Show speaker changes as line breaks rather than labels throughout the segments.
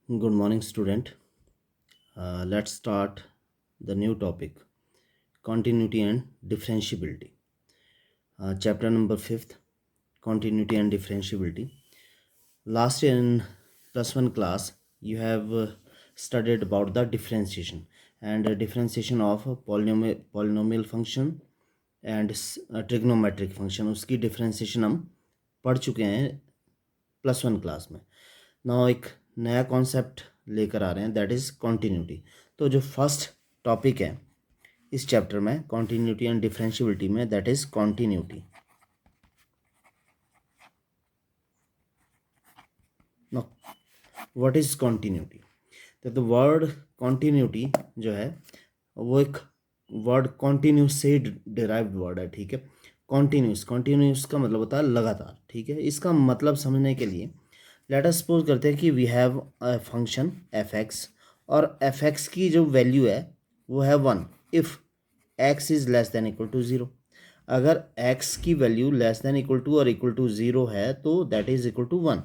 Good morning, student. Let's start the new topic continuity and differentiability. Chapter number 5th, continuity and differentiability. Last year in plus one class, you have studied about the differentiation and differentiation of a polynomial function and trigonometric function. उसकी differentiation हम पढ़ चुके हैं plus one class में. Now एक नया concept लेकर आ रहे हैं, दैट इज़ कॉन्टीन्यूटी. तो जो फर्स्ट टॉपिक है इस चैप्टर में कॉन्टीन्यूटी एंड डिफरेंशियबिलिटी में, that is continuity. Now what is continuity? तो द वर्ड कॉन्टीन्यूटी जो है वो एक वर्ड कॉन्टीन्यूस से डिराइव्ड वर्ड है. ठीक है, कॉन्टीन्यूस का मतलब होता है लगातार. ठीक है, इसका मतलब समझने के लिए लेट अस सपोज करते हैं कि we have a function f x और एफ एक्स की जो वैल्यू है वो है 1 if x is less than equal to 0. अगर एक्स की value less than equal to और इक्वल टू 0 है तो that is equal to 1.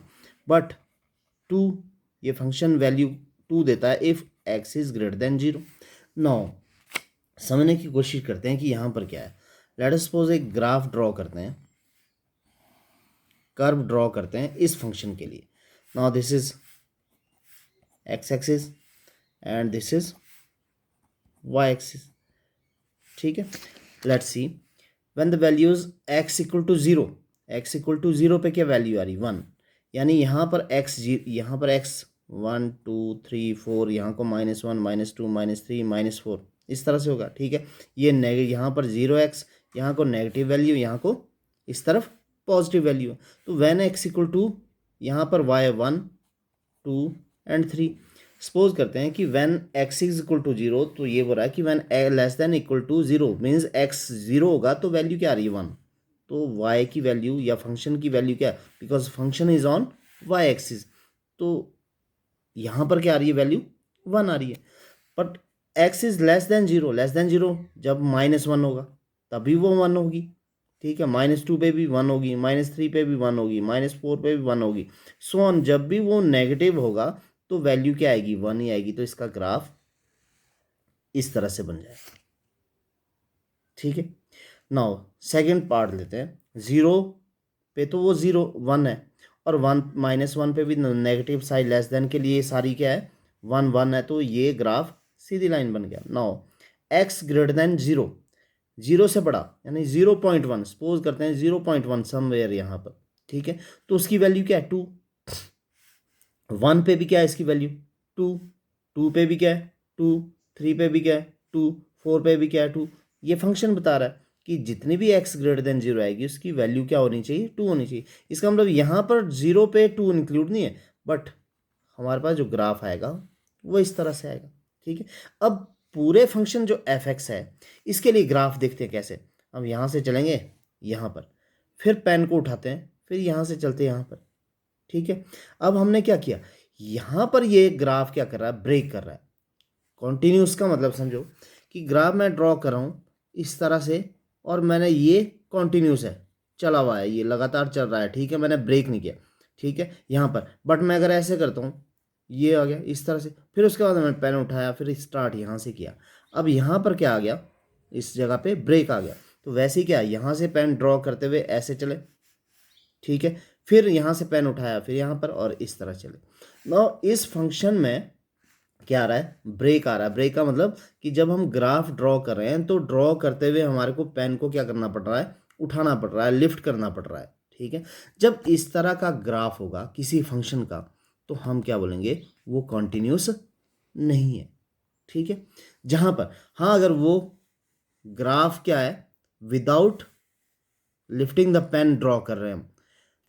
But 2, ये फंक्शन वैल्यू 2 देता है if x is greater than 0. Now समझने की कोशिश करते हैं कि यहाँ पर क्या है. लेट अस सपोज एक ग्राफ ड्रॉ करते हैं, कर्व ड्रॉ करते हैं इस फंक्शन के लिए. Now this is x axis and this is y axis. ठीक है, let's see when the values x equal to 0, x equal to 0 पे क्या वैल्यू आ रही 1, यानी यहाँ पर एक्स यहाँ पर एक्स 1 2 3 4, यहाँ को -1 -2 -3 -4 इस तरह से होगा. ठीक है, ये नेगेटिव, यहाँ पर 0x, यहाँ को नेगेटिव वैल्यू, यहाँ को इस तरफ पॉजिटिव वैल्यू. तो व्हेन एक्स इक्वल टू, यहाँ पर वाई 1 2 एंड 3. सपोज करते हैं कि when x is equal to 0, तो ये बोल रहा है कि when less than equal to 0 means x 0 होगा तो वैल्यू क्या आ रही है 1. तो वाई की वैल्यू या फंक्शन की वैल्यू क्या है, because function is on y axis, तो यहाँ पर क्या आ रही है वैल्यू 1 आ रही है. But x is less than 0, less than 0 जब -1 होगा तभी वो 1 होगी. ठीक है, -2 पे भी 1 होगी, -3 पे भी 1 होगी, -4 पे भी 1 होगी, सो ऑन. जब भी वो नेगेटिव होगा तो वैल्यू क्या आएगी 1 ही आएगी. तो इसका ग्राफ इस तरह से बन जाएगा. ठीक है, नाउ सेकेंड पार्ट लेते हैं. 0 पे तो वो 0 1 है, और 1 -1 पे भी नेगेटिव साइड लेस देन के लिए सारी क्या है 1 1 है, तो ये ग्राफ सीधी लाइन बन गया. नाउ एक्स ग्रेटर देन 0, 0 से बड़ा यानी 0.1, सपोज करते हैं 0.1 समवेयर यहाँ पर. ठीक है, तो उसकी वैल्यू क्या है 2. 1 पे भी क्या है इसकी वैल्यू 2, 2 पे भी क्या है 2, 3 पे भी क्या है 2, 4 पे भी क्या है 2. ये फंक्शन बता रहा है कि जितनी भी x ग्रेटर देन 0 आएगी उसकी वैल्यू क्या होनी चाहिए 2 होनी चाहिए. इसका मतलब यहाँ पर 0 पे 2 इंक्लूड नहीं है, बट हमारे पास जो ग्राफ आएगा वो इस तरह से आएगा. ठीक है, अब पूरे फंक्शन जो एफ एक्स है इसके लिए ग्राफ देखते हैं कैसे. अब यहाँ से चलेंगे यहाँ पर, फिर पेन को उठाते हैं, फिर यहाँ से चलते हैं यहाँ पर. ठीक है, अब हमने क्या किया, यहाँ पर ये ग्राफ क्या कर रहा है, ब्रेक कर रहा है. कॉन्टिन्यूस का मतलब समझो कि ग्राफ मैं ड्रॉ कर रहा हूँ इस तरह से, और मैंने ये कॉन्टिन्यूस है, चला हुआ है, ये लगातार चल रहा है. ठीक है, मैंने ब्रेक नहीं किया. ठीक है, यहाँ पर बट मैं अगर ऐसे करता हूँ, ये आ गया इस तरह से, फिर उसके बाद मैंने पेन उठाया, फिर स्टार्ट यहाँ से किया. अब यहाँ पर क्या आ गया, इस जगह पे ब्रेक आ गया. तो वैसे ही क्या, यहाँ से पेन ड्रॉ करते हुए ऐसे चले. ठीक है, फिर यहाँ से पेन उठाया, फिर यहाँ पर, और इस तरह चले. नो इस फंक्शन में क्या आ रहा है, ब्रेक आ रहा है. ब्रेक का मतलब कि जब हम ग्राफ ड्रॉ कर रहे हैं तो ड्रॉ करते हुए हमारे को पेन को क्या करना पड़ रहा है, उठाना पड़ रहा है, लिफ्ट करना पड़ रहा है. ठीक है, जब इस तरह का ग्राफ होगा किसी फंक्शन का तो हम क्या बोलेंगे, वो कॉन्टिन्यूस नहीं है. ठीक है, जहाँ पर हाँ, अगर वो ग्राफ क्या है without lifting the pen draw कर रहे हैं हम,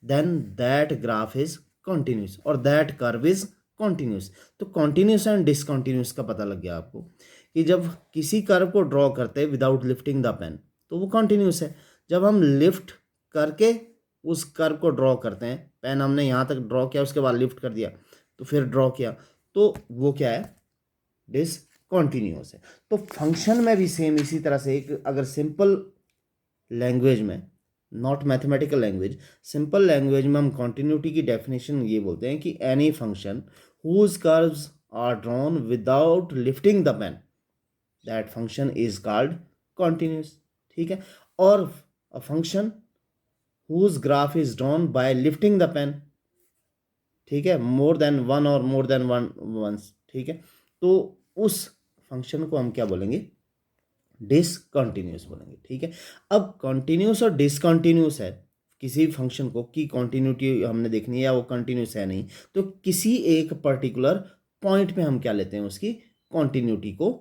then that graph is continuous और दैट कर्व इज कॉन्टिन्यूस. तो कॉन्टिन्यूस एंड डिसकॉन्टिन्यूस का पता लग गया आपको कि जब किसी कर्व को ड्रॉ करते हैं विदाउट लिफ्टिंग द पेन तो वो कॉन्टिन्यूस है. जब हम लिफ्ट करके उस कर्व को ड्रॉ करते हैं, पेन हमने यहाँ तक ड्रॉ किया, उसके बाद लिफ्ट कर दिया, तो फिर ड्रॉ किया, तो वो क्या है, डिसकॉन्टिन्यूस है. तो फंक्शन में भी सेम इसी तरह से, एक अगर सिंपल लैंग्वेज में not mathematical language, simple language में हम कॉन्टिन्यूटी की डेफिनेशन ये बोलते हैं कि any function whose curves are drawn without lifting the pen, that function is called continuous. ठीक है, और a function whose graph is drawn by lifting the pen, ठीक है, मोर देन वन और मोर देन वन वंस, ठीक है, तो उस फंक्शन को हम क्या बोलेंगे, डिसकंटिन्यूस बोलेंगे। ठीक है, अब कॉन्टिन्यूस और डिसकंटिन्यूस है किसी फंक्शन को कि कॉन्टिन्यूटी हमने देखनी है या वो कंटिन्यूस है नहीं, तो किसी एक पर्टिकुलर पॉइंट पे हम क्या लेते हैं, उसकी कॉन्टिन्यूटी को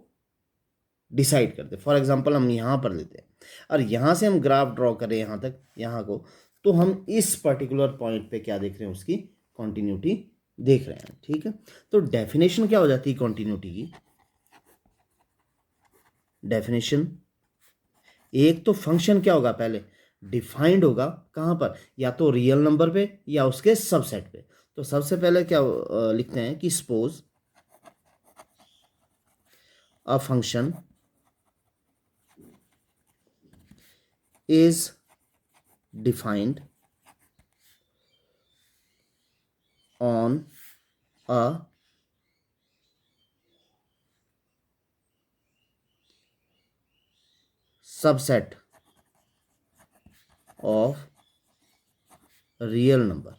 डिसाइड करते हैं। फॉर एग्जांपल हम यहाँ पर लेते हैं और यहाँ से हम ग्राफ ड्रॉ करें यहाँ तक, यहाँ को, तो हम इस पर्टिकुलर पॉइंट पे क्या देख रहे हैं, उसकी कॉन्टिन्यूटी देख रहे हैं। ठीक है, तो डेफिनेशन क्या हो जाती है कॉन्टिन्यूटी की, डेफिनेशन, एक तो फंक्शन क्या होगा, पहले डिफाइंड होगा कहाँ पर, या तो रियल नंबर पे या उसके सबसेट पे। तो सबसे पहले क्या लिखते हैं कि suppose a function is defined on a subset of real number,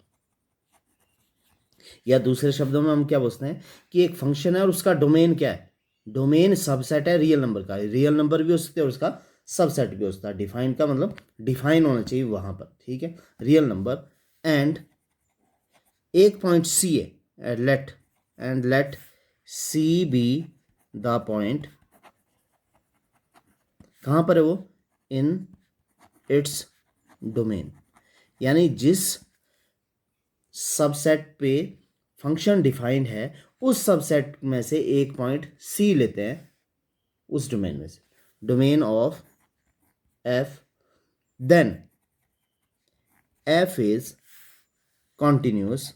या दूसरे शब्दों में हम क्या बोलते हैं कि एक फंक्शन है और उसका डोमेन क्या है, डोमेन सबसेट है रियल नंबर का, रियल नंबर भी हो सकते हैं और उसका सबसेट भी हो सकता है। डिफाइन का मतलब डिफाइन होना चाहिए वहां पर, ठीक है, रियल नंबर, एंड एक पॉइंट सी है, let c be the point, कहाँ पर है वो, इन इट्स डोमेन, यानी जिस सबसेट पे फंक्शन डिफाइंड है उस सबसेट में से एक पॉइंट सी लेते हैं उस डोमेन में से, domain of F, then F is continuous,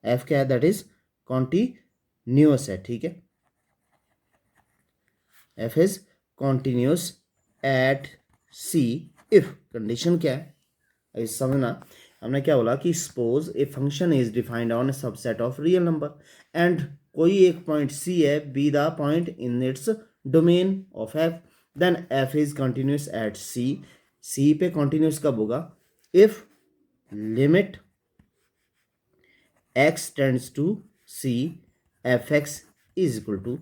F क्या है, दैट इज कॉन्टिन्यूस है। ठीक है, F is continuous at C if, condition क्या है अभी समझना, हमने क्या बोला कि suppose a function is defined on a subset of real number and कोई एक पॉइंट सी है, be the point in its domain of F, then F is continuous at C, C पे कंटिन्यूस कब होगा, if limit x tends to c, f x is equal to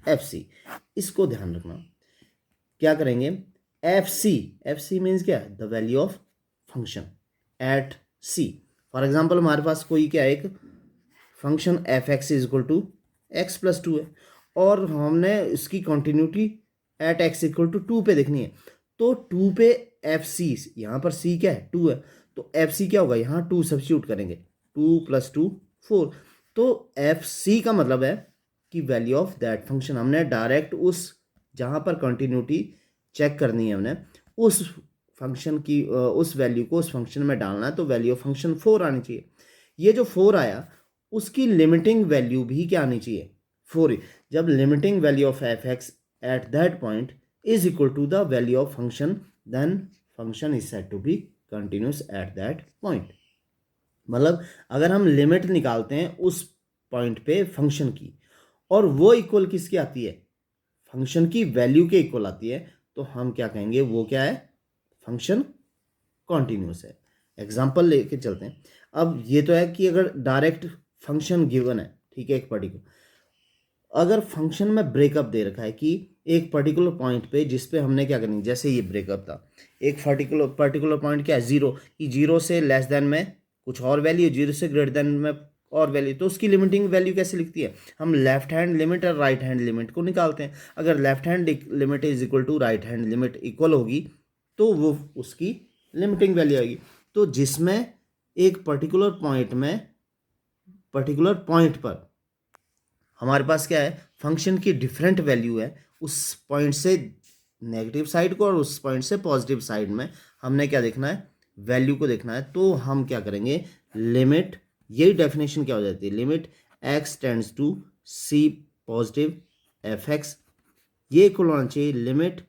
f c. इसको ध्यान रखना, क्या करेंगे, एफ सी मीन्स क्या, the value of function at c. For example हमारे पास कोई क्या है, एक function f x is equal to x plus two है और हमने इसकी continuity at x equal to two पे देखनी है, तो टू पे एफ सी, यहाँ पर सी क्या है, टू है, तो एफ सी क्या होगा, यहाँ टू सब्स्टिट्यूट करेंगे, टू प्लस टू फोर, तो एफ सी का मतलब है कि वैल्यू ऑफ दैट फंक्शन, हमने डायरेक्ट उस जहाँ पर कंटिन्यूटी चेक करनी है हमने उस फंक्शन की उस वैल्यू को उस फंक्शन में डालना है, तो वैल्यू ऑफ फंक्शन फोर आनी चाहिए। ये जो फोर आया उसकी लिमिटिंग वैल्यू भी क्या आनी चाहिए, फोर ही। जब limiting value of f x at that point is equal to the value of function, then function is said to be continuous at that point. मतलब अगर हम लिमिट निकालते हैं उस पॉइंट पे फंक्शन की और वो इक्वल किसकी आती है, फंक्शन की वैल्यू के इक्वल आती है, तो हम क्या कहेंगे, वो क्या है, फंक्शन कॉन्टिन्यूस है। एग्जाम्पल लेके चलते हैं। अब ये तो है कि अगर डायरेक्ट फंक्शन गिवन है, ठीक है, एक पर्टिकुलर, अगर फंक्शन में ब्रेकअप दे रखा है कि एक पर्टिकुलर पॉइंट पे जिस पे हमने क्या करनी, जैसे ये ब्रेकअप था, एक पर्टिकुलर पॉइंट क्या है, जीरो, कि जीरो से लेस देन में कुछ और वैल्यू, जीरो से ग्रेटर देन में और वैल्यू, तो उसकी लिमिटिंग वैल्यू कैसे लिखती है, हम लेफ्ट हैंड लिमिट और राइट हैंड लिमिट को निकालते हैं। अगर left hand limit is equal to right hand limit equal होगी तो वो उसकी लिमिटिंग वैल्यू आएगी। तो जिसमें एक पर्टिकुलर पॉइंट पर हमारे पास क्या है, फंक्शन की डिफरेंट वैल्यू है, उस पॉइंट से नेगेटिव साइड को और उस पॉइंट से पॉजिटिव साइड में हमने क्या देखना है, वैल्यू को देखना है, तो हम क्या करेंगे, लिमिट, यही डेफिनेशन क्या हो जाती है, limit x tends to c positive f x, ये इक्वल होना चाहिए limit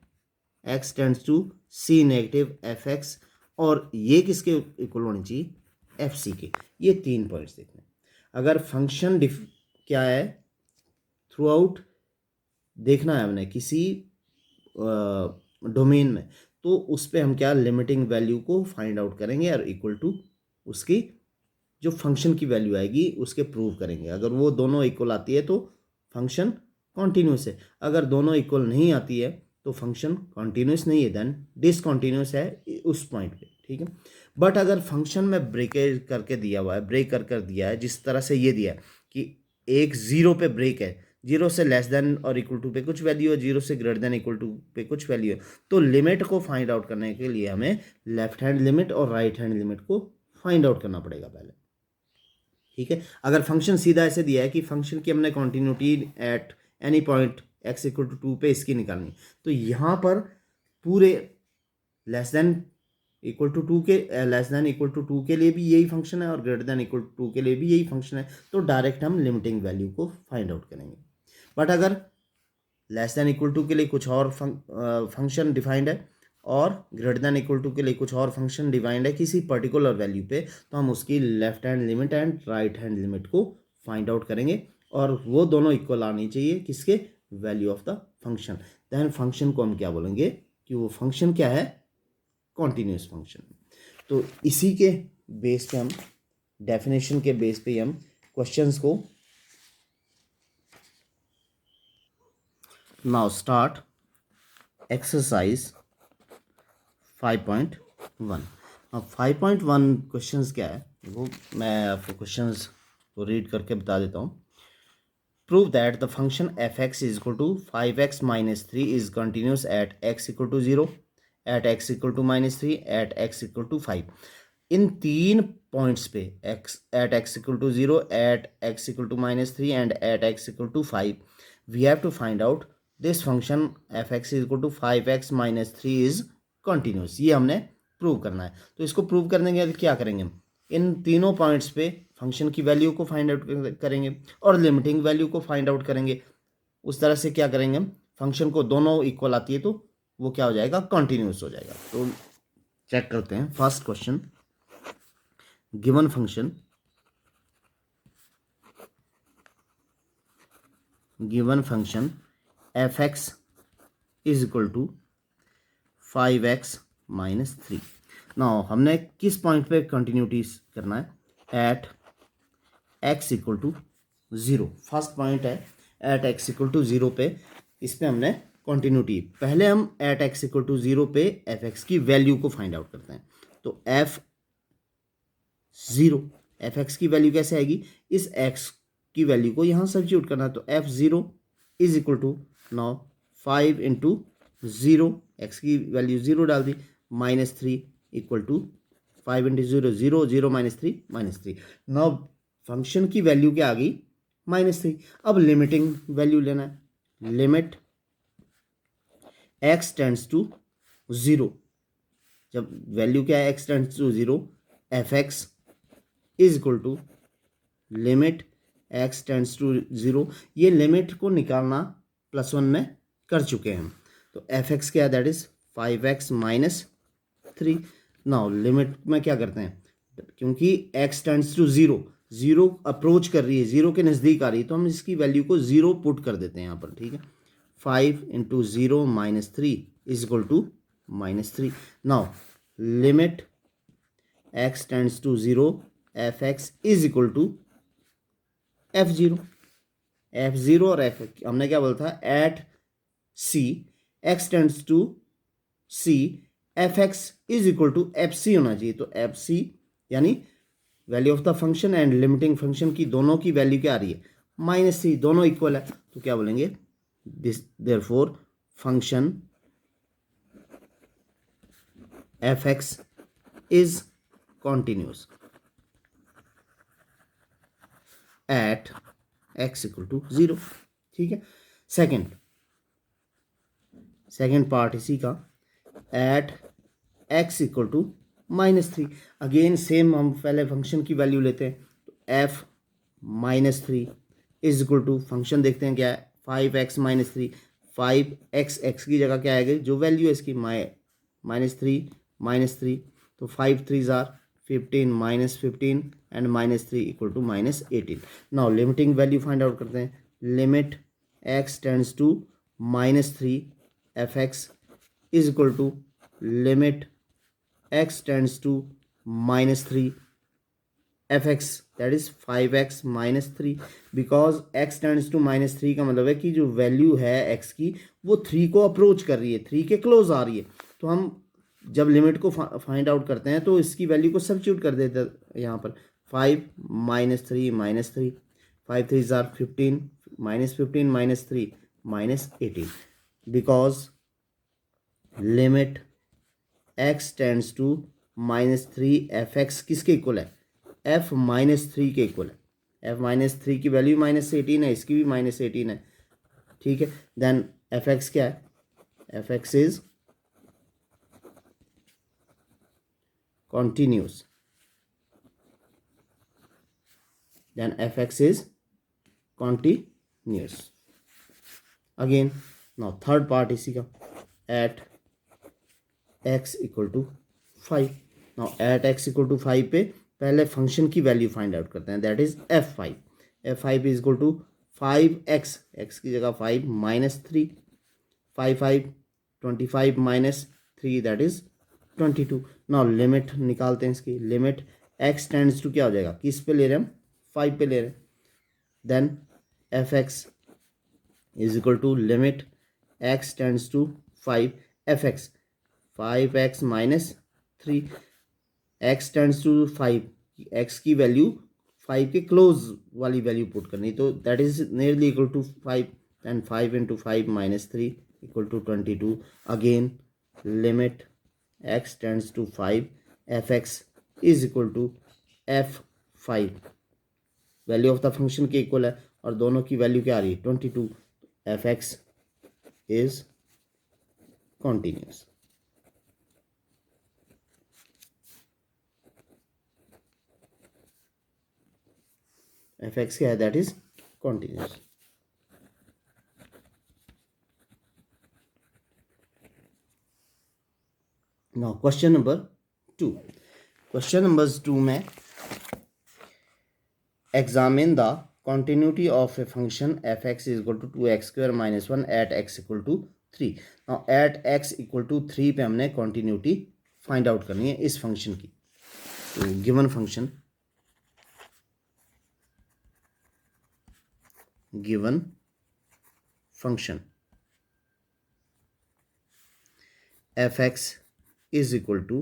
x tends to c negative f x, और ये किसके इक्वल होनी चाहिए, एफ सी के। ये 3 पॉइंट्स देखने। अगर फंक्शन क्या है, थ्रू आउट देखना है हमने किसी डोमेन में, तो उस पर हम क्या लिमिटिंग वैल्यू को फाइंड आउट करेंगे और इक्वल टू उसकी जो फंक्शन की वैल्यू आएगी उसके प्रूव करेंगे। अगर वो दोनों इक्वल आती है तो फंक्शन कॉन्टीन्यूस है, अगर दोनों इक्वल नहीं आती है तो फंक्शन कॉन्टीन्यूस नहीं है, देन डिसकॉन्टीन्यूस है उस पॉइंट पे, ठीक है। बट अगर फंक्शन में ब्रेकेज करके दिया हुआ है, ब्रेक कर दिया है, जिस तरह से ये दिया है कि एक जीरो पे ब्रेक है, जीरो से लेस देन और इक्वल टू पे कुछ वैल्यू है, जीरो से ग्रेटर देन इक्वल टू पे कुछ वैल्यू है, तो लिमिट को फाइंड आउट करने के लिए हमें लेफ्ट हैंड लिमिट और राइट हैंड लिमिट को फाइंड आउट करना पड़ेगा पहले, ठीक है। अगर फंक्शन सीधा ऐसे दिया है कि फंक्शन की हमने continuity at any point x equal to 2 पे इसकी निकालनी, तो यहाँ पर पूरे लेस देन इक्वल टू 2 के लेस देन इक्वल टू 2 के लिए भी यही फंक्शन है और ग्रेटर देन इक्वल टू 2 के लिए भी यही फंक्शन है, तो डायरेक्ट हम लिमिटिंग वैल्यू को फाइंड आउट करेंगे। बट अगर लेस देन इक्वल टू के लिए कुछ और फंक्शन डिफाइंड है और ग्रेटर देन इक्वल टू के लिए कुछ और फंक्शन डिफाइंड है किसी पर्टिकुलर वैल्यू पे, तो हम उसकी left hand limit and right hand limit को फाइंड आउट करेंगे, और वो दोनों इक्वल आनी चाहिए किसके, value of the function. Then function को हम क्या बोलेंगे कि वो फंक्शन क्या है, कॉन्टिन्यूस फंक्शन। तो इसी के बेस पे हम, डेफिनेशन के बेस पे हम क्वेश्चंस को नाउ स्टार्ट एक्सरसाइज 5.1। अब 5.1 क्वेश्चंस क्या है वो मैं आपको क्वेश्चंस को रीड करके बता देता हूँ। Prove that the function f x is equal to 5x minus 3 is continuous at x equal to 0, at x equal to minus 3, at x equal to 5। इन 3 पॉइंट्स पे x at x equal to 0, at x equal to minus 3 and at x equal to 5 we have to find out this function f x is equal to 5x minus 3 is continuous. ये हमने prove करना है। तो इसको prove करने के लिए क्या करेंगे, इन तीनों पॉइंट्स पे फंक्शन की वैल्यू को फाइंड आउट करेंगे और लिमिटिंग वैल्यू को फाइंड आउट करेंगे। उस तरह से क्या करेंगे हम, फंक्शन को दोनों इक्वल आती है तो वो क्या हो जाएगा, कॉन्टिन्यूस हो जाएगा। तो चेक करते हैं first question. Given function f x is equal to 5x minus 3। Now हमने किस पॉइंट पे कंटिन्यूटी करना है, at x equal to 0। First point है एट x इक्वल टू 0 पे, इस पे हमने कंटिन्यूटी। पहले हम एट x इक्वल टू 0 पे एफ एक्स की वैल्यू को फाइंड आउट करते हैं। तो एफ एक्स की वैल्यू कैसे आएगी, इस x की वैल्यू को यहाँ सब्स्टिट्यूट करना है। तो f0 is equal to now 5 into 0, X की वैल्यू 0 डाल दी, minus 3 equal to 5 into 0, 0, 0 minus 3 minus 3। Now function की वैल्यू क्या आ गई, -3। अब लिमिटिंग वैल्यू लेना है, लिमिट x टेंड्स टू 0। जब वैल्यू क्या है, x tends to 0, f x is equal to limit x tends to 0। ये लिमिट को निकालना +1 में कर चुके हैं। तो एफ एक्स क्या है, that is 5x minus 3। Now limit में क्या करते हैं, क्योंकि x टेंड्स टू 0, 0 अप्रोच कर रही है, 0 के नज़दीक आ रही है, तो हम इसकी वैल्यू को 0 पुट कर देते हैं यहाँ पर, ठीक है। 5 into 0 minus 3 is equal to -3। Now limit x tends to 0, f x is equal to f0 और f हमने क्या बोला था, at c x tends to c, f x is equal to f c होना चाहिए। तो एफ सी यानी value of the function and limiting function की दोनों की वैल्यू क्या आ रही है, -3, दोनों इक्वल है। तो क्या बोलेंगे, this therefore function f x is continuous at x equal to 0, ठीक है। सेकेंड पार्ट इसी का, at x equal to -3। Again same हम पहले फंक्शन की वैल्यू लेते हैं। तो f -3 is equal to, function देखते हैं क्या है, 5x माइनस 3। 5x, x की जगह क्या आएगी, जो वैल्यू है इसकी -3 तो 5 3 ज़ार 15 -15 and -3 equal to -18। Now limiting value find out करते हैं। Limit x tends to -3 f(x) is equal to limit x tends to -3 f(x) that is 5x -3। Because x tends to -3 का मतलब है कि जो वैल्यू है x की वो 3 को अप्रोच कर रही है, 3 के क्लोज आ रही है। तो हम जब लिमिट को फाइंड आउट करते हैं तो इसकी वैल्यू को सब्स्टिट्यूट कर देते हैं यहाँ पर। 5 -3 5 3 ज़ार 15 -15 -3 -18। Because limit x tends to -3 f(x) किसके इक्वल है, f-3 के इक्वल है। f-3 की वैल्यू -18 है, इसकी भी -18 है, ठीक है। देन f(x) क्या है, f(x) is continuous, then f(x) is continuous। again now third part इसी का, at x equal to 5। now at x equal to 5 पे पहले फंक्शन की वैल्यू फाइंड आउट करते हैं, that is f5। f5 is equal to 5x, x की जगह 5 -3 5 5 25 -3 that is 22। Now limit निकालते हैं इसकी। लिमिट x टेंड्स टू क्या हो जाएगा, किस पे ले रहे हैं हम, 5 पे ले रहे हैं। Then f(x) is equal to limit x tends to 5 f(x) 5x -3 x tends to 5, x की वैल्यू 5 के क्लोज वाली वैल्यू पुट करनी, तो that is nearly equal to 5 and 5 into 5 -3 equal to 22। Again limit x tends to 5 f(x) is equal to f5, value of the function के equal है और दोनों की वैल्यू क्या आ रही है, 22। f(x) is continuous. f(x) क्या है, that is continuous. Now question number 2। Question number 2 में examine the continuity of a function f(x) is equal to 2x² - 1 at x equal to 3। now at x equal to 3 पे हमने continuity find out करनी है इस function की। तो given function f(x) is equal to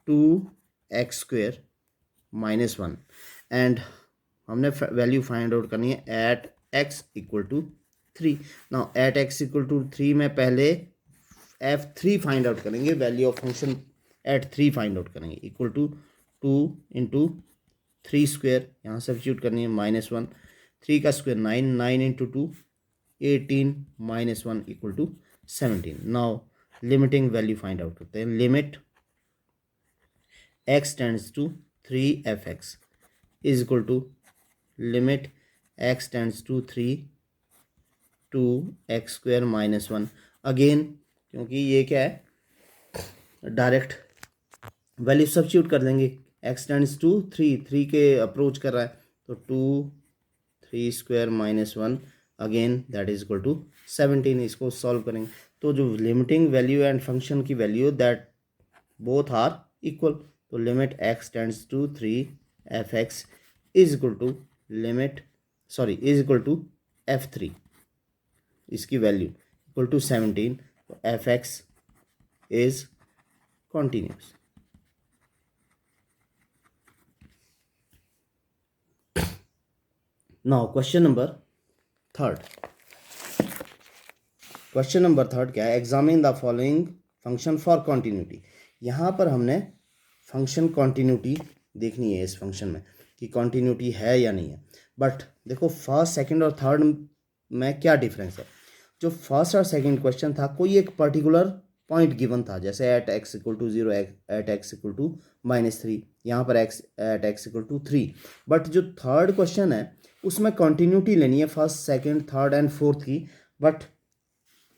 2x² - 1 and हमने value find out करनी है at x equal to 3। Now at x equal to 3 में पहले f3 फाइंड आउट करेंगे, value of function at 3 find out करेंगे, इक्वल टू 2 इंटू 3² यहाँ substitute करनी है -1, 3 का square 9, 9 into 2 18 -1 equal to 17। Now limiting value find out करते हैं। Limit x tends to 3 f(x) is equal to limit x tends to 3 2x² - 1। Again क्योंकि ये क्या है डायरेक्ट वैल्यू सब्स्टिट्यूट कर देंगे, x टेंड्स टू 3 के अप्रोच कर रहा है तो 2 3² - 1 again that is equal to 17। इसको सॉल्व करेंगे तो जो लिमिटिंग वैल्यू एंड फंक्शन की value that both are equal, तो limit x tends to 3 f(x) is equal to is equal to f3, इसकी वैल्यू इक्वल टू 17। तो f(x) is continuous. Now question number third क्या है, examine the following function for continuity. यहाँ पर हमने function continuity देखनी है इस फंक्शन में कि कॉन्टिन्यूटी है या नहीं है। बट देखो फर्स्ट सेकंड और थर्ड में क्या डिफरेंस है। जो फर्स्ट और सेकंड क्वेश्चन था कोई एक पर्टिकुलर पॉइंट गिवन था, जैसे at x equal to 0 at x equal to -3, यहाँ पर x at x equal to 3। But जो थर्ड क्वेश्चन है उसमें कॉन्टिन्यूटी लेनी है first second third and fourth की, but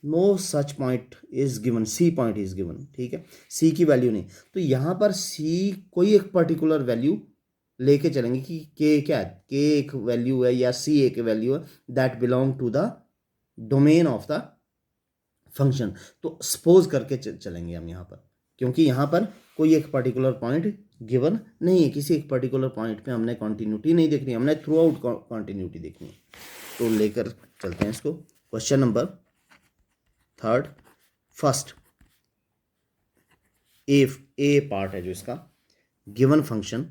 no such point is given, C point is given, ठीक है, सी की वैल्यू नहीं। तो यहाँ पर सी कोई एक पर्टिकुलर वैल्यू लेके चलेंगे कि के क्या है, के एक वैल्यू है या सी एक वैल्यू है that belong to the domain of the function. तो सपोज करके चलेंगे हम यहाँ पर, क्योंकि यहाँ पर कोई एक पर्टिकुलर पॉइंट गिवन नहीं है, किसी एक पर्टिकुलर पॉइंट पे हमने कॉन्टिन्यूटी नहीं देखनी, हमने थ्रू आउट कॉन्टिन्यूटी देखनी है। तो लेकर चलते हैं इसको। Question number third, first a part है जो इसका, given function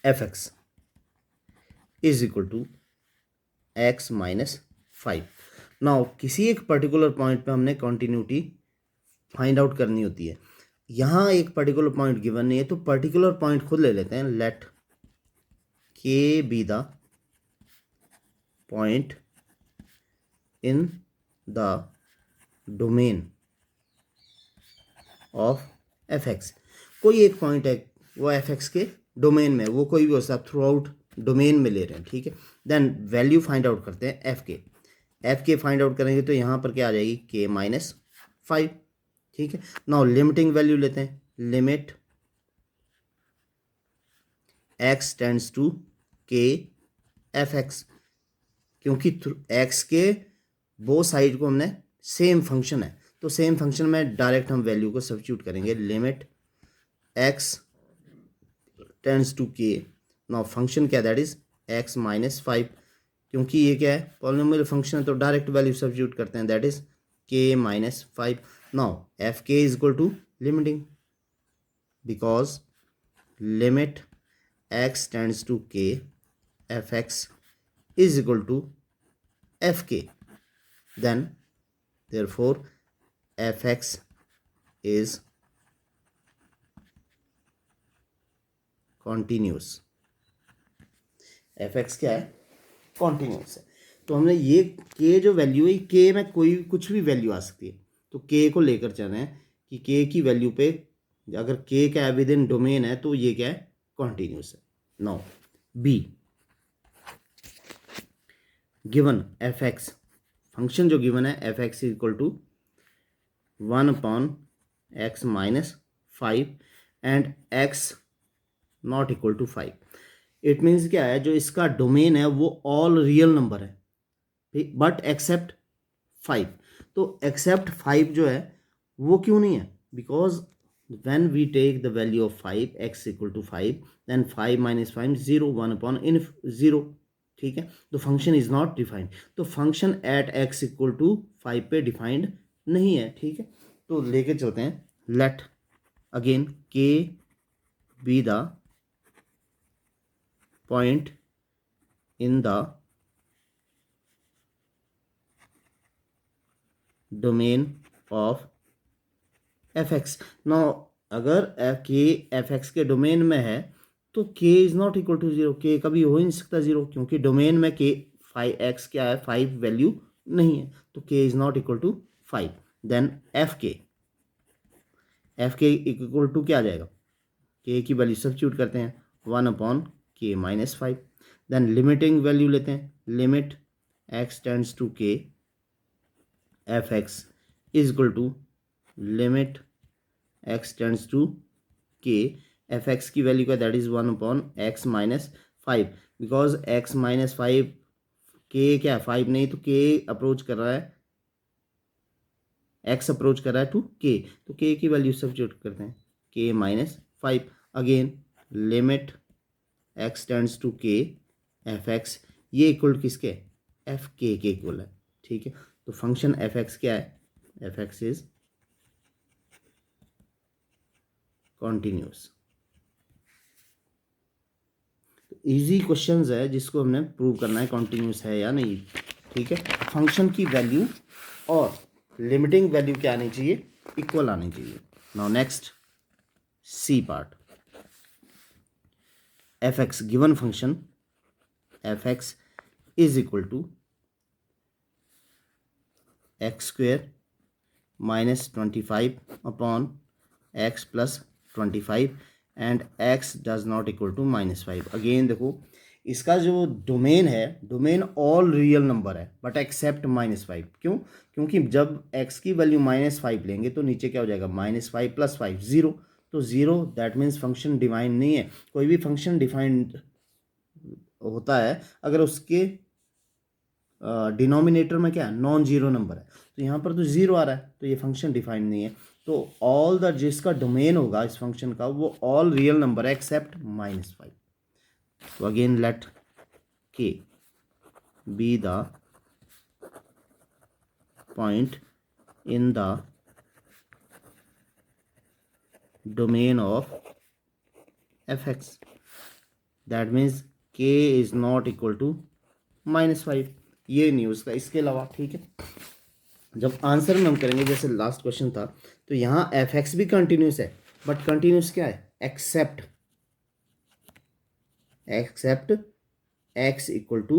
f x is equal to x minus 5। Now किसी एक पर्टिकुलर पॉइंट पे हमने कॉन्टिन्यूटी फाइंड आउट करनी होती है। यहाँ एक पर्टिकुलर पॉइंट गिवन नहीं है, तो पर्टिकुलर पॉइंट खुद ले लेते हैं। Late k be the point in the domain of f x. कोई एक पॉइंट है वो एफ एक्स के डोमेन में, वो कोई भी हो सकता है, थ्रू आउट डोमेन में ले रहे हैं, ठीक है। देन वैल्यू फाइंड आउट करते हैं एफ के फाइंड आउट करेंगे तो यहाँ पर क्या आ जाएगी, के माइनस 5, ठीक है। नाउ लिमिटिंग वैल्यू लेते हैं, लिमिट एक्स टेंड्स टू के एफ एक्स, क्योंकि एक्स के वो साइड को हमने सेम फंक्शन है, तो सेम फंक्शन में डायरेक्ट हम वैल्यू को सब्स्टिट्यूट करेंगे। लिमिट एक्स टेंड्स टू के, नाउ फंक्शन क्या, दैट इज एक्स माइनस 5, क्योंकि ये क्या है, पॉलिनोमियल फंक्शन है, तो डायरेक्ट वैल्यू सब्स्टिट्यूट करते हैं, that is K minus 5। Now F K is equal to limiting, because limit x tends to के F X is equal to fk, then therefore fx is continuous। fx क्या है, continuous है। तो हमने ये k जो वैल्यू है, k में कोई कुछ भी वैल्यू आ सकती है, तो k को लेकर चल रहे हैं कि k की वैल्यू पे अगर k क्या है विद इन डोमेन है, तो ये क्या है, कॉन्टीन्यूस है। Now b, given f x, function जो गिवन है f x is equal to 1/x minus 5 and x not equal to 5। It means क्या है, जो इसका डोमेन है वो ऑल रियल नंबर है, बट एक्सेप्ट 5। तो एक्सेप्ट 5 जो है वो क्यों नहीं है, because when we take the value of 5 x equal to 5, then 5 minus 5 0, 1/0, ठीक है। तो फंक्शन इज नॉट डिफाइंड, तो function at x equal to 5 पे डिफाइंड नहीं है, ठीक है। तो लेके चलते हैं, let again k be the point in the domain of f x. Now अगर के एफ एक्स के डोमेन में है तो k is not equal to 0, के कभी हो ही नहीं सकता 0, क्योंकि डोमेन में के 5x क्या है, 5 वैल्यू नहीं है, तो k is not equal to 5। Then f k equal to क्या आ जाएगा, के की वैल्यू सब्स्टिट्यूट करते हैं, 1/k minus 5। Then limiting value लेते हैं, limit x tends to k f x is equal to limit x tends to k f x की वैल्यू का, that is 1/x minus 5, because x minus 5 k क्या है, 5 नहीं, तो k अप्रोच कर रहा है, x अप्रोच कर रहा है टू k, तो k की वैल्यू सब्स्टिट्यूट करते हैं, k minus 5। Again limit x tends to k f x, ये इक्वल किसके, एफ के इक्वल है, ठीक है। तो फंक्शन एफ एक्स क्या है, f x is continuous. Easy questions है जिसको हमने प्रूव करना है कॉन्टिन्यूस है या नहीं, ठीक है। फंक्शन की वैल्यू और लिमिटिंग वैल्यू क्या आनी चाहिए, इक्वल आनी चाहिए। Now next c part, f x given function f x is equal to x square minus 25/x plus 25 and x does not equal to -5। Again देखो इसका जो डोमेन है, डोमेन ऑल रियल नंबर है but except -5। क्यों? क्योंकि जब x की value -5 लेंगे तो नीचे क्या हो जाएगा, -5 + 5 0। तो 0 दैट मीन्स फंक्शन डिफाइन नहीं है। कोई भी फंक्शन डिफाइंड होता है अगर उसके डिनोमिनेटर में क्या है, नॉन जीरो नंबर है। तो यहाँ पर तो जीरो आ रहा है तो ये फंक्शन डिफाइंड नहीं है। तो ऑल द जिसका डोमेन होगा इस फंक्शन का वो ऑल रियल नंबर है एक्सेप्ट -5। तो again let k be the point in the domain of fx, that means k is not equal to -5। ये नहीं उसका, इसके अलावा ठीक है। जब आंसर में हम करेंगे जैसे लास्ट क्वेश्चन था तो यहाँ fx भी कंटिन्यूस है बट कंटिन्यूस क्या है, एक्सेप्ट x इक्वल टू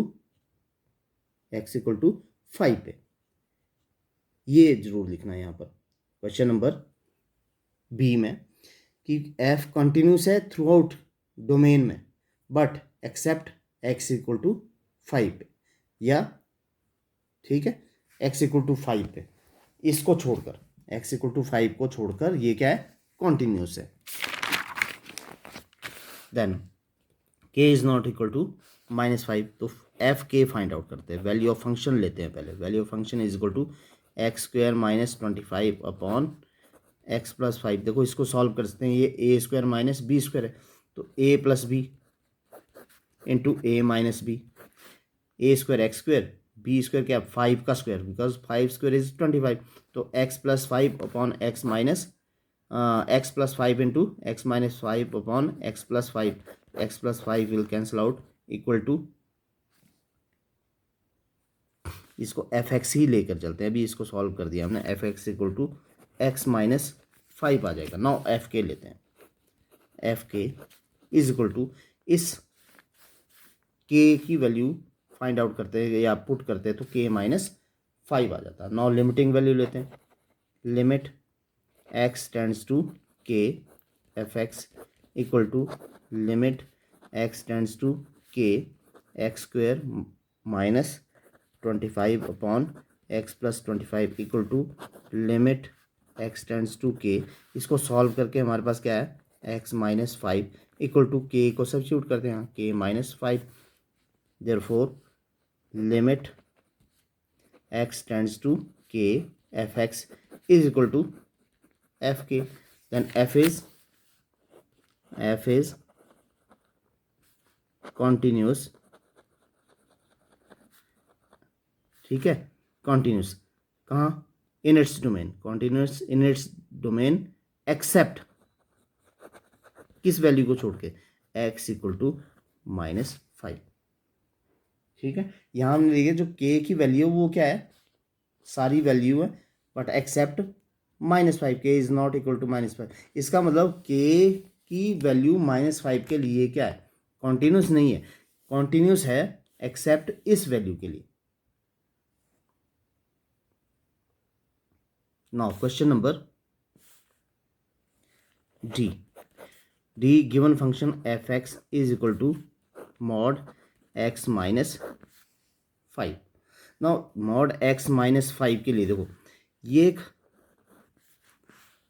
5 पे। ये जरूर लिखना है यहाँ पर क्वेश्चन नंबर बी में कि f कंटिन्यूस है थ्रू आउट डोमेन में but except x equal to 5 पे, या ठीक है x इक्वल टू 5 पे। इसको छोड़कर x इक्वल टू 5 को छोड़कर ये क्या है, कॉन्टिन्यूस है। Then k is not equal to -5, तो एफ के फाइंड आउट करते हैं। वैल्यू ऑफ फंक्शन लेते हैं पहले। Value of function is equal to x² - 25 upon x + 5। देखो इसको सॉल्व कर सकते हैं, ये a² - b² है तो a + b into a - b, a² x², b² क्या, 5 का स्क्वायर, बिकॉज 5² इज 25। तो x + 5 upon x + 5 into x - 5 upon x + 5, x + 5 will cancel out equal to, इसको fx ही लेकर चलते हैं। अभी इसको सॉल्व कर दिया हमने, fx इक्वल टू x - 5 आ जाएगा। नाउ एफ के लेते हैं, F K is equal to, इस के की वैल्यू फाइंड आउट करते हैं या पुट करते हैं तो k - 5 आ जाता है। नाउ लिमिटिंग वैल्यू लेते हैं, limit x tends to k fx equal to limit x tends to k x² - 25 upon x + 25 equal to limit x tends to k। इसको सॉल्व करके हमारे पास क्या है, x - 5 इक्वल टू k को substitute करते हैं, k - 5। Therefore limit x tends to k fx is equal to fk। Then f is continuous, ठीक है, कॉन्टिन्यूस कहाँ, इन its domain, continuous in its domain except किस वैल्यू को छोड़ के, x इक्वल टू -5। ठीक है, यहाँ हमने देखिए जो k की वैल्यू वो क्या है, सारी वैल्यू है but except -5, k is not equal to -5। इसका मतलब k की वैल्यू -5 के लिए क्या है, कॉन्टिन्यूस नहीं है, कॉन्टिन्यूस है एक्सेप्ट इस वैल्यू के लिए। Now question number d given function fx is equal to mod x - 5। Now mod x - 5 के लिए देखो ये एक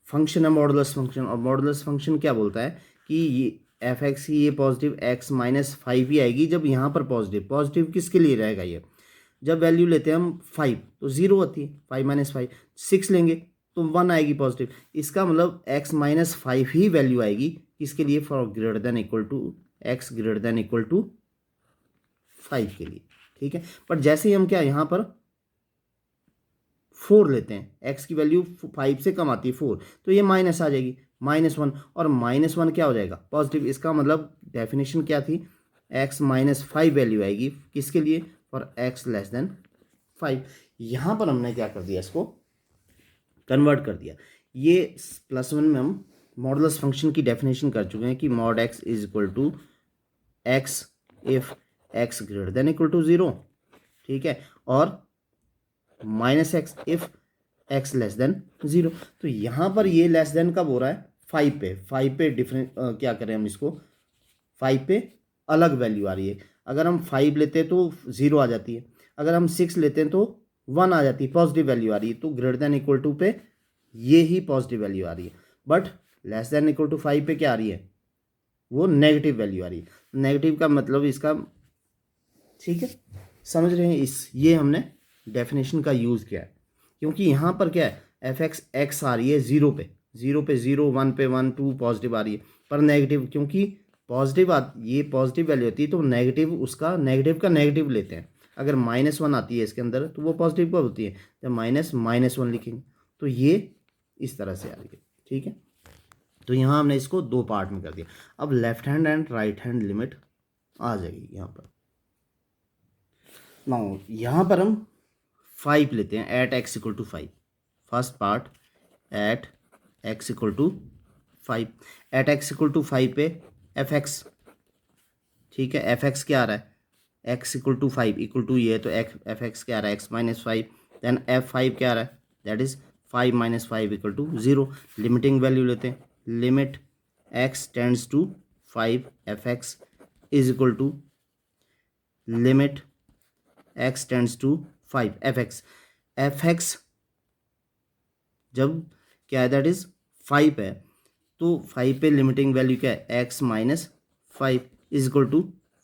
फंक्शन है, मॉडुलस फंक्शन, और मॉडुलस फंक्शन क्या बोलता है कि ये fx की ये पॉजिटिव x - 5 ही आएगी जब यहाँ पर पॉजिटिव, पॉजिटिव किसके लिए रहेगा, ये जब वैल्यू लेते हैं हम 5 तो 0 होती है, 5 - 5, 6 लेंगे तो 1 आएगी पॉजिटिव। इसका मतलब x - 5 ही वैल्यू आएगी किसके लिए, for greater than equal to x greater than equal to 5 के लिए। ठीक है, पर जैसे ही हम क्या यहाँ पर 4 लेते हैं, x की वैल्यू 5 से कम आती है 4, तो ये माइनस आ जाएगी, -1, और -1 क्या हो जाएगा, पॉजिटिव। इसका मतलब डेफिनेशन क्या थी, x - 5 वैल्यू आएगी किसके लिए, फॉर x लेस देन 5। यहाँ पर हमने क्या कर दिया, इसको कन्वर्ट कर दिया। ये +1 में हम मॉडुलस फंक्शन की डेफिनेशन कर चुके हैं कि mod x is equal to x if x greater than equal to 0, ठीक है, और -x if x less than 0। तो यहाँ पर ये लेस देन कब हो रहा है, 5 पे, 5 पे डिफरेंट क्या करें हम इसको, 5 पे अलग वैल्यू आ रही है। अगर हम 5 लेते हैं तो 0 आ जाती है, अगर हम 6 लेते हैं तो 1 आ जाती है, पॉजिटिव वैल्यू आ रही है। तो ग्रेटर देन इक्वल टू पे ये ही पॉजिटिव वैल्यू आ रही है, but less than equal to 5 पे क्या आ रही है, वो नेगेटिव वैल्यू आ रही है। नेगेटिव का मतलब इसका, ठीक है, समझ रहे हैं। इस ये हमने डेफिनेशन का यूज़ किया है, क्योंकि यहाँ पर क्या है, एफ एक्स एक्स आ रही है 0 पे, 0 पे 0, 1 पे 1, 2 पॉजिटिव आ रही है, पर नेगेटिव, क्योंकि पॉजिटिव ये पॉजिटिव वैल्यू होती है तो नेगेटिव, उसका नेगेटिव का नेगेटिव लेते हैं। अगर -1 आती है इसके अंदर तो वो पॉजिटिव कब होती है, जब -1 लिखेंगे। तो ये इस तरह से आ रही है, ठीक है। तो यहाँ हमने इसको 2 पार्ट में कर दिया। अब left hand and right hand limit आ जाएगी यहाँ पर। नाउ यहाँ पर हम 5 लेते हैं, at x equal to 5। First part at x equal to 5, at x equal to 5 पे एफ एक्स, ठीक है, एफ एक्स क्या आ रहा है, x equal to 5 equal to ये, तो एफ एक्स क्या आ रहा है, एक्स माइनस 5। देन एफ 5 क्या आ रहा है, that is 5 minus 5 equal to 0। Limiting value लेते हैं, limit x tends to 5 f x is equal to limit x tends to 5 f x. F x जब क्या है, दैट इज 5 है, तो 5 पे लिमिटिंग वैल्यू क्या है, x minus 5 is equal to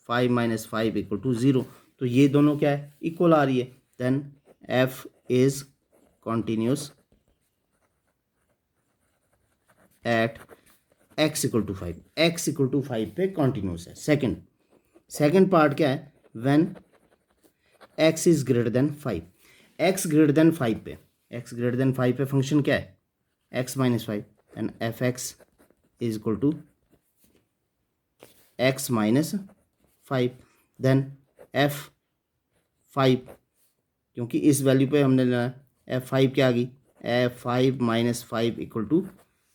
5 minus 5 equal to 0। तो ये दोनों क्या है, इक्वल आ रही है। Then F is continuous at x equal to 5, x equal to 5 पे कॉन्टिन्यूस है। सेकेंड पार्ट क्या है, when x is greater than 5, x greater than 5 पे, एक्स ग्रेटर देन 5 पे फंक्शन क्या है, x minus 5, and f x is equal to x minus 5। Then f 5, क्योंकि इस वैल्यू पे हमने लेना है, एफ 5 क्या आ गई, एफ 5 माइनस 5 इक्वल टू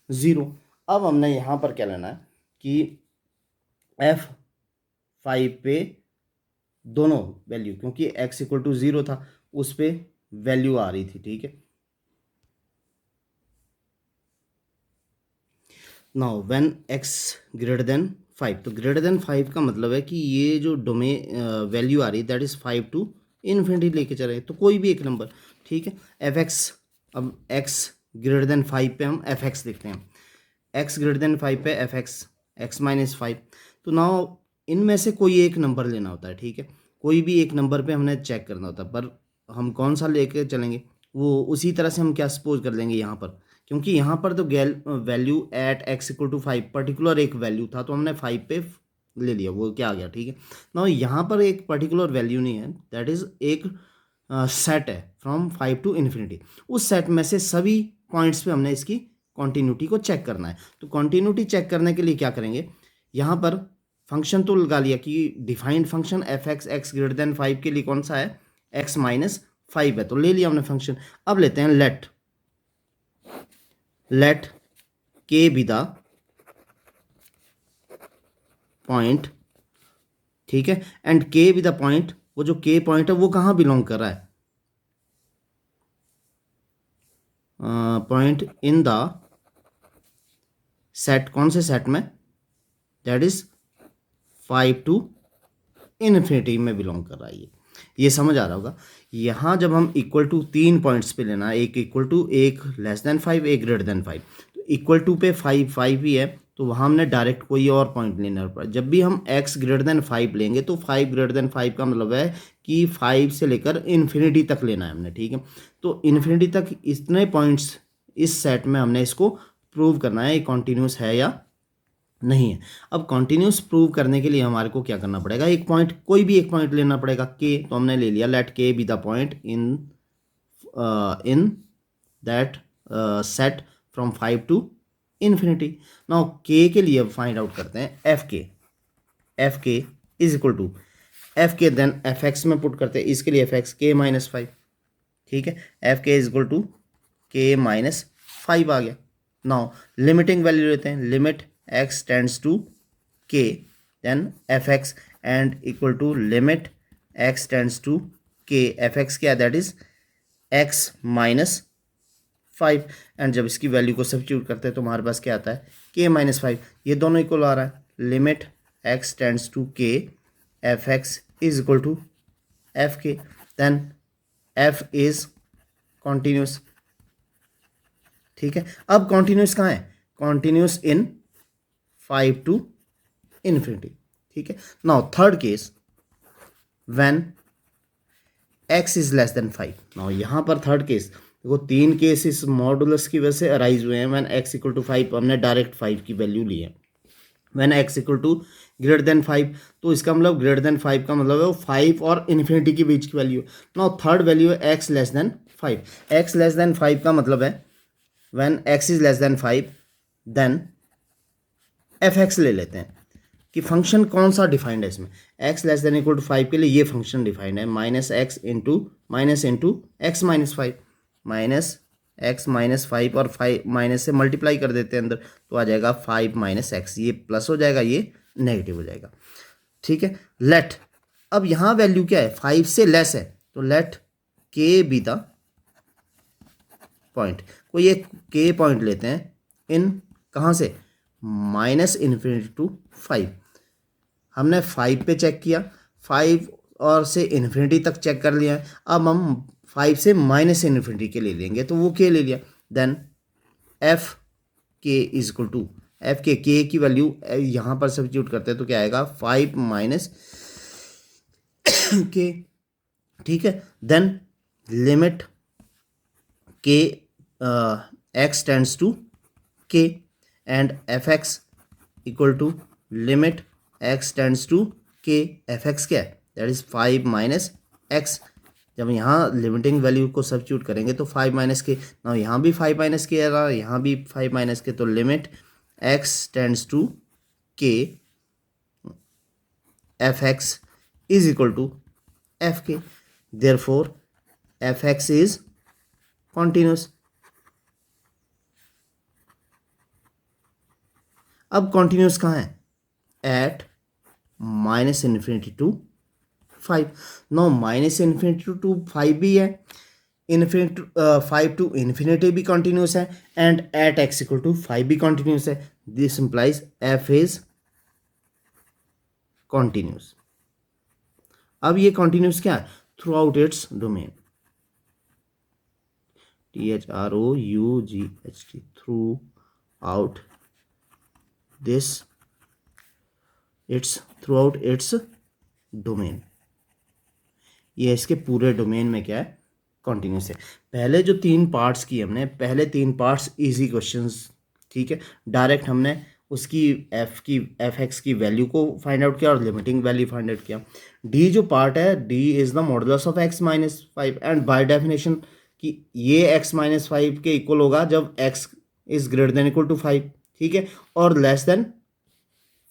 0। अब हमने यहाँ पर क्या लेना है कि एफ 5 पे दोनों वैल्यू, क्योंकि एक्स इक्वल टू 0 था उस पे वैल्यू आ रही थी, ठीक है। Now when x greater than 5, तो ग्रेटर देन 5 का मतलब है कि ये जो वैल्यू आ रही है दैट इज 5 टू इन्फिनिटी लेके चल रहे हैं, तो कोई भी एक नंबर, ठीक है। एफ एक्स, अब एक्स ग्रेटर देन 5 पे हम एफ एक्स देखते हैं, एक्स ग्रेटर देन 5 पे एफ एक्स एक्स माइनस 5। तो नाउ इनमें से कोई एक नंबर लेना होता है, ठीक है, कोई भी एक नंबर पे हमने चेक करना होता है, पर हम कौन सा लेके चलेंगे, वो उसी तरह से हम क्या सपोज कर लेंगे यहाँ पर, क्योंकि यहाँ पर तो value at x equal to 5 particular एक वैल्यू था, तो हमने 5 पे ले लिया, वो क्या आ गया, ठीक है ना। यहाँ पर एक पर्टिकुलर वैल्यू नहीं है, दैट इज एक सेट है फ्रॉम 5 टू इन्फिनिटी। उस सेट में से सभी पॉइंट्स पे हमने इसकी कॉन्टीन्यूटी को चेक करना है। तो कॉन्टीन्यूटी चेक करने के लिए क्या करेंगे, यहाँ पर फंक्शन तो लगा लिया कि defined function f x x greater than 5 के लिए कौन सा है, एक्स माइनस 5 है, तो ले लिया हमने फंक्शन। अब लेते हैं late k be the point, ठीक है, एंड के बी द पॉइंट, वो जो के पॉइंट है वो कहाँ बिलोंग कर रहा है, पॉइंट इन द सेट, कौन से सेट में, दैट इज 5 टू इन्फिनिटी में बिलोंग कर रहा है। ये समझ आ रहा होगा। यहाँ जब हम इक्वल टू 3 पॉइंट्स पे लेना है, एक इक्वल टू, एक लेस देन 5, एक ग्रेटर देन 5, तो इक्वल टू पे 5 ही है, तो वहाँ हमने डायरेक्ट कोई और पॉइंट लेना पड़ा। जब भी हम x ग्रेटर देन 5 लेंगे तो 5 ग्रेटर देन 5 का मतलब है कि 5 से लेकर इन्फिनिटी तक लेना है हमने, ठीक है। तो इन्फिनिटी तक इतने पॉइंट्स इस सेट में हमने इसको प्रूव करना है कॉन्टीन्यूस है या नहीं है। अब कॉन्टिन्यूस प्रूव करने के लिए हमारे को क्या करना पड़ेगा, एक पॉइंट, कोई भी एक पॉइंट लेना पड़ेगा, के, तो हमने ले लिया, let k be the point in that set from 5 to infinity. Now k के लिए अब फाइंड आउट करते हैं F K is equal to F k, then f x में पुट करते हैं, इसके लिए एफ एक्स के माइनस 5, ठीक है, F K is equal to के माइनस 5 आ गया। नाउ लिमिटिंग वैल्यू लेते हैं, limit x tends to k, then fx and equal to limit x tends to k, fx क्या है, that is x minus 5, and जब इसकी वैल्यू को substitute करते हैं तो हमारे पास क्या आता है, k minus 5, ये दोनों इक्वल आ रहा है, limit x tends to k f x is equal to F k, then F is continuous. ठीक है, अब कॉन्टिन्यूस कहाँ है? Continuous in 5 to infinity. ठीक है, now third case when x is less than 5। Now यहाँ पर थर्ड केस देखो, तीन केस इस मॉडुलस की वजह से अराइज हुए हैं। व्हेन x इक्वल टू 5, हमने डायरेक्ट 5 की वैल्यू ली है। When x equal to greater than 5, तो इसका मतलब ग्रेटर देन 5 का मतलब है वो 5 और इन्फिनिटी के बीच की वैल्यू। नाउ थर्ड वैल्यू है x less than 5। x less than 5 का मतलब है when x is less than 5, then f x ले लेते हैं कि फंक्शन कौन सा डिफाइंड है इसमें। x less than equal to 5 के लिए ये फंक्शन डिफाइंड है, minus x into x minus 5, minus x minus 5 और 5 माइनस से मल्टीप्लाई कर देते हैं अंदर, तो आ जाएगा 5 माइनस एक्स, ये प्लस हो जाएगा, ये नेगेटिव हो जाएगा। ठीक है, लेट, अब यहाँ वैल्यू क्या है? 5 से लेस है, तो late k be the point. कोई एक के पॉइंट लेते हैं इन कहाँ से? Minus infinity to 5। हमने 5 पे चेक किया, 5 और से इन्फिनिटी तक चेक कर लिया है। अब हम 5 से माइनस इन्फिनिटी के ले लेंगे, तो वो के ले लिया। Then f K is equal to F के की वैल्यू यहाँ पर सब्स्टिट्यूट करते हैं तो क्या आएगा? 5 माइनस के। ठीक है, then limit k x tends to k and f x equal to limit x tends to के। एफ एक्स क्या है? That is 5 minus x. जब यहाँ लिमिटिंग वैल्यू को सब्स्टिट्यूट करेंगे तो 5 माइनस के, ना यहाँ भी 5 माइनस के आ रहा, यहाँ भी 5 माइनस के, तो लिमिट एक्स टेंड्स टू के F x is equal to F K. Therefore F x is continuous. अब कॉन्टिन्यूस कहाँ है? At minus infinity to 5। No, minus infinity to 5 भी है, इन्फिनिटी 5 टू इन्फिनिटी भी कॉन्टिन्यूस है, and at x equal to 5 भी continuous है। This implies F is continuous. अब ये कॉन्टिन्यूस क्या है? Throughout its domain, THROUGHT, through out this it's, through out its domain. ये इसके पूरे डोमेन में क्या है? कॉन्टिन्यूस है। पहले जो 3 पार्ट्स की हमने, पहले 3 पार्ट्स इजी क्वेश्चंस, ठीक है, डायरेक्ट हमने उसकी एफ एक्स की वैल्यू को फाइंड आउट किया और लिमिटिंग वैल्यू फाइंड आउट किया। डी जो पार्ट है, d is the modulus of x minus 5, and by definition कि ये एक्स माइनस 5 के इक्वल होगा जब x is greater than equal to 5। ठीक है, और लेस देन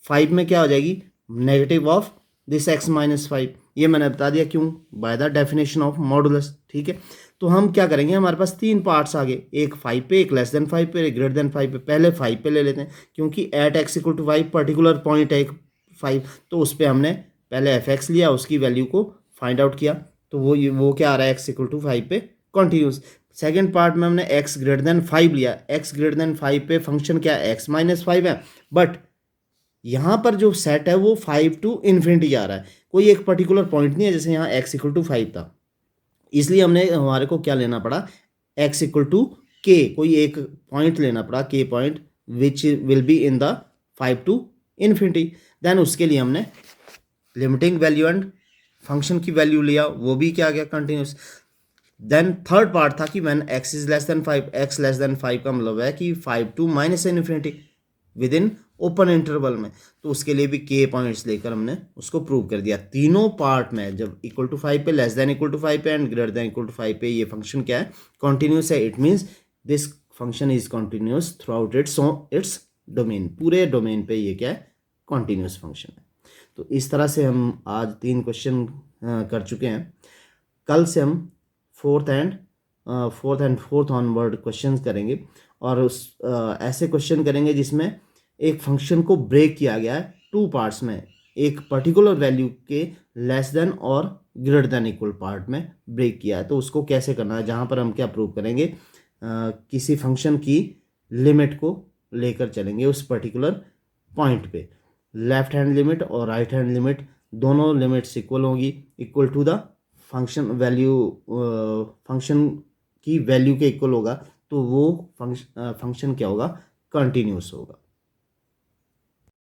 5 में क्या हो जाएगी? Negative of this x minus 5। ये मैंने बता दिया क्यों, by the definition of modulus. ठीक है, तो हम क्या करेंगे, हमारे पास 3 पार्ट्स आ गए, एक 5 पे, एक लेस देन 5 पे, एक ग्रेटर देन 5 पे। पहले 5 पे ले लेते हैं, क्योंकि at x equal to 5 particular point है एक 5, तो उस पर हमने पहले एफ एक्स लिया, उसकी वैल्यू को फाइंड आउट किया, तो वो क्या आ रहा है? एक्स इक्वल टू 5 पे कॉन्टिन्यूस। सेकेंड पार्ट में हमने एक्स ग्रेटर देन 5 लिया, एक्स ग्रेटर देन 5 पे फंक्शन क्या है? एक्स माइनस 5 है, बट यहाँ पर जो सेट है वो 5 टू इन्फिनिटी आ रहा है, कोई एक पर्टिकुलर पॉइंट नहीं है, जैसे यहाँ एक्स इक्वल टू 5 था, इसलिए हमारे को क्या लेना पड़ा? एक्स इक्वल टू के, कोई एक पॉइंट लेना पड़ा, k point which will be in the 5 to infinity. Then उसके लिए हमने लिमिटिंग वैल्यू एंड फंक्शन की वैल्यू लिया, वो भी क्या गया? कंटिन्यूस। देन थर्ड पार्ट था कि when x is less than 5, x less than 5 का मतलब है कि 5 to minus infinity within open interval में, तो उसके लिए भी के पॉइंट्स लेकर हमने उसको प्रूव कर दिया। तीनों पार्ट में जब इक्वल टू 5 पे, लेस देन इक्वल टू 5 पे and greater than equal to 5 पे ये फंक्शन क्या है? कॉन्टिन्यूस है। It means this function is continuous throughout its domain, पूरे डोमेन पे ये क्या है? कॉन्टिन्यूस फंक्शन है। तो इस तरह से हम आज 3 क्वेश्चन कर चुके हैं। कल से हम fourth and fourth onward question करेंगे, और उस ऐसे क्वेश्चन करेंगे जिसमें एक फंक्शन को ब्रेक किया गया है 2 पार्ट्स में, एक पर्टिकुलर वैल्यू के लेस देन और ग्रेटर देन इक्वल पार्ट में ब्रेक किया है, तो उसको कैसे करना है, जहाँ पर हम क्या प्रूव करेंगे? किसी फंक्शन की लिमिट को लेकर चलेंगे उस पर्टिकुलर पॉइंट पे, लेफ्ट हैंड लिमिट और राइट हैंड लिमिट दोनों लिमिट्स इक्वल होगी, equal to the function value, function की वैल्यू के इक्वल होगा, तो वो फंक्शन क्या होगा, कंटिन्यूस होगा।